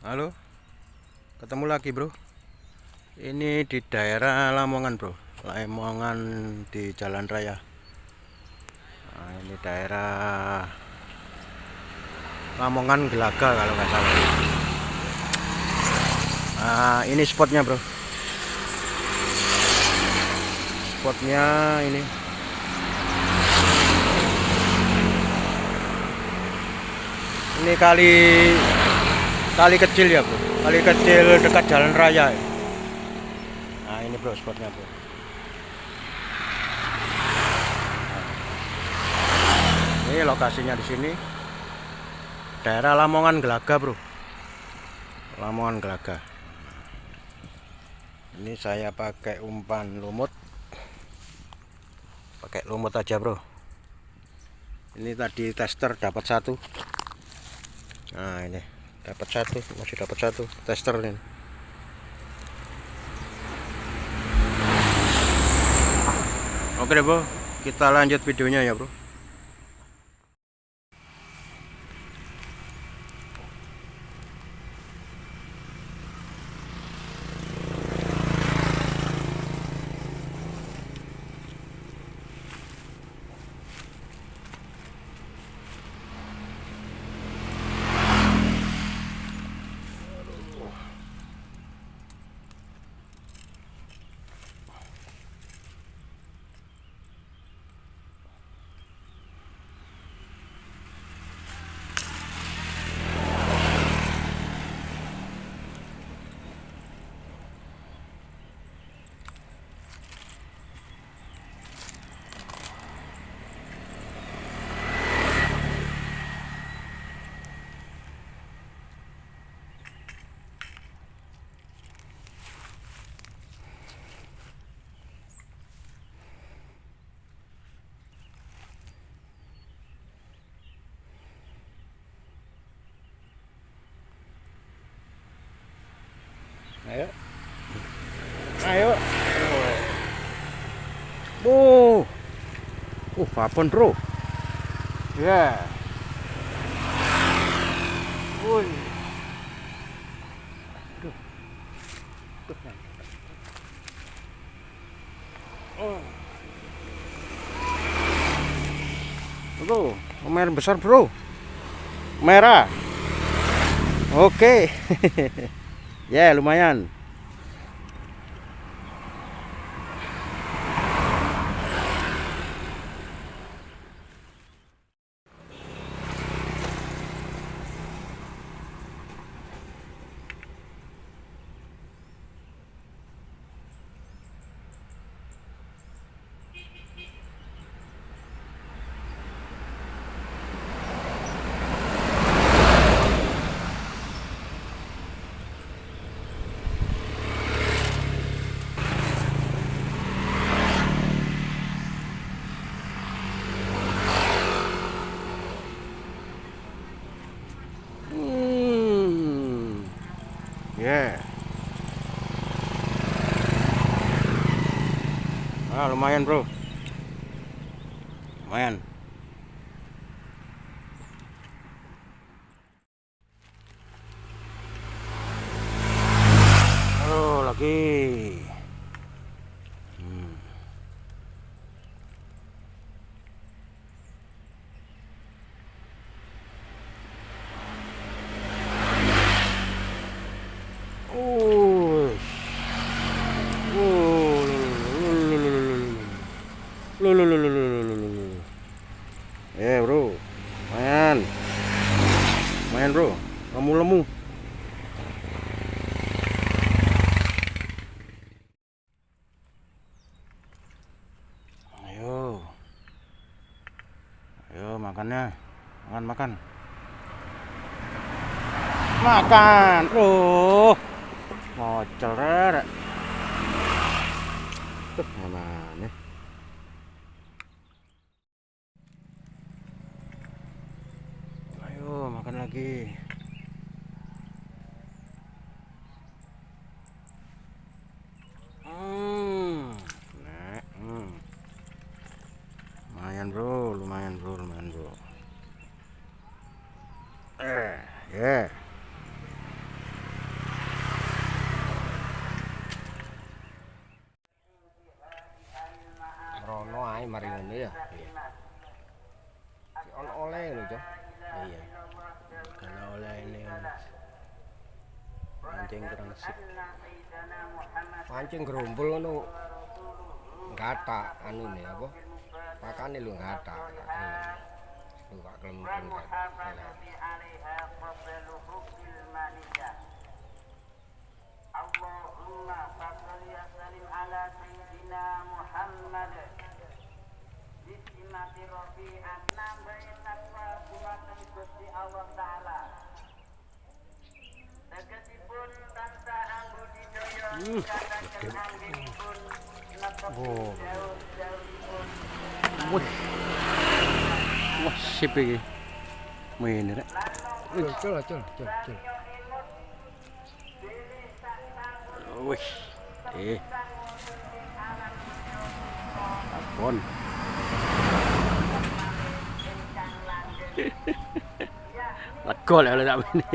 Halo, ketemu lagi bro. Ini di daerah Lamongan bro, Lamongan di Jalan Raya. Nah, ini daerah Lamongan Gelaga kalau nggak salah. Nah, ini spotnya bro. Spotnya ini. Ini kali kecil ya bro, kali kecil dekat Jalan Raya. Nah, ini bro spotnya bro. Ini lokasinya di sini. Daerah Lamongan Gelaga bro. Lamongan Gelaga. Ini saya pakai umpan lumut. Pakai lumut aja bro. Ini tadi tester dapat satu. Nah ini dapat satu, masih dapat satu tester ini. Oke deh bro, kita lanjut videonya ya bro. Ayo, ayo. Papon bro. Ya. Woi. Duh. Oh. Bro, lumayan besar bro. Merah. Oke. Ya, lumayan. Ya. Ah, lumayan bro. Lumayan. Oh, lagi. Oh. Bro, lumayan. Lumayan bro. Lemu-lemu. Ayo. Ayo makannya. Makan. Makan. Oh. Ngocel rere. Mana? Ayo makan lagi. Lumayan bro. Ya. mancing kurang sip. Mancing gerombol ngono. Gatak anune apa? Pakane lho gatak. Lu gak kelem kan. Allahumma shalli wa sallim ala sayyidina Muhammad. Bismillahirrahmanirrahim. Rafi'at nambai takwa buatan Gusti Allah Ta'ala. Tegesipun tansah ambudidaya katakan anggenipun netepi jauh-jauhipun. Wah, sip iki. Mene rek. Cul. Wih. Abon. Legol ya tak ini.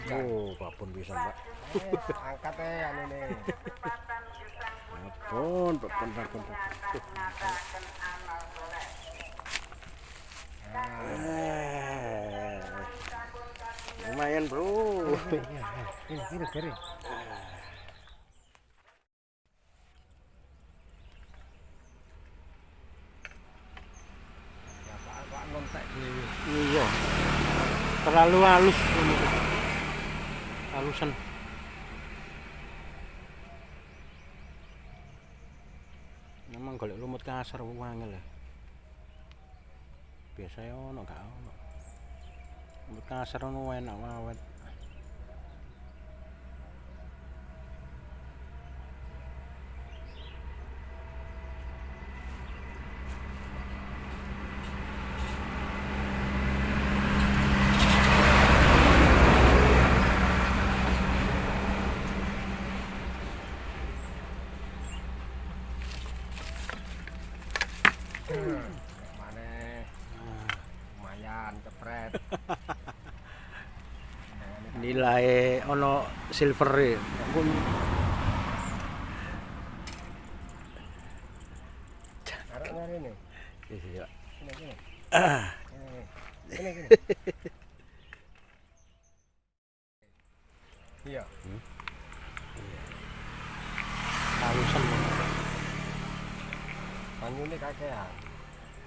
Oh, babon bisa, Mbak. Angkat anune. Babon. Lumayan, Bro. Ini kering. Ya Pak ngontek dhewe. Iya. Terlalu halus ini. Halusan. Memang golek lumut kasar wangel ya. Biasanya ono gak ono. Lumut kasar ono enak awet. Lumayan cepret. Nilai ono silver e. Arek ngarene. Iya. Ini. Iya. Halusan. Banyune kakean.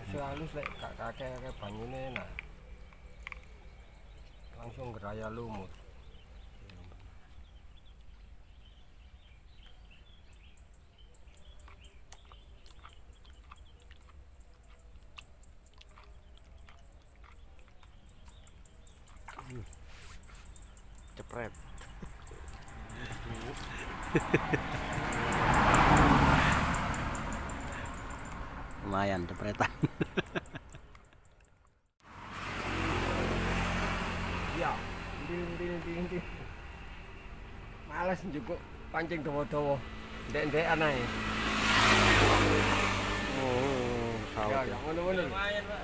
Wis halus lek gak kakek banyune nah. Langsung geraya lumut. Cepret. Lumayan cepretan. Iya, ndil. Males njukuk pancing dawa-dawa. Ndek-ndekan ae. Oh, Ya, sawet. ngono-ngono. Lumayan, Pak.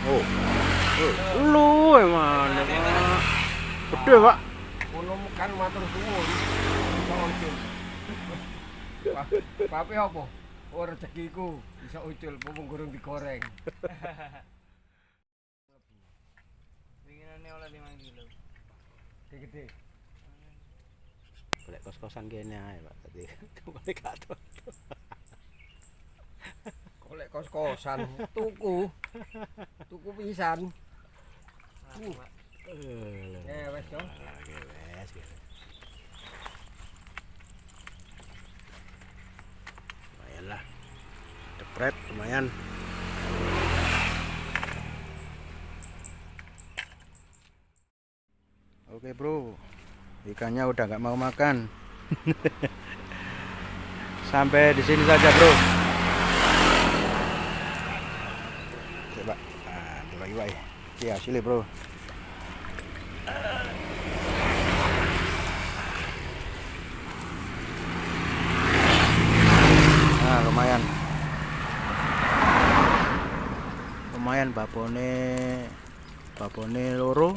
Oh. Lu emang. Gede, Pak. Ngono kan matur suwun. Bisa ucul. Pape apa? Oh rezekiku bisa ucul, mumpung gurung digoreng. Winginane oleh 5 kilo. Gede. Boleh kos-kosan kene ae, Pak. Tadi boleh katon. Golek kos-kosan, tuku pisan. Ya wes yo. Lumayan lah. Cepret lumayan. Oke bro, ikannya udah nggak mau makan. Sampai di sini saja bro. Coba, lagi baik. Iya sini bro. Nah lumayan babone loro.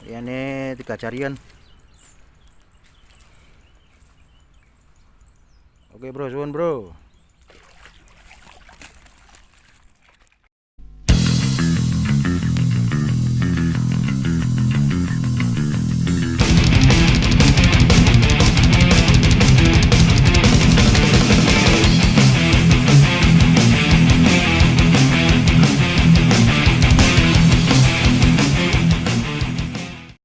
Ini 3 jarian. Oke bro, suwun bro.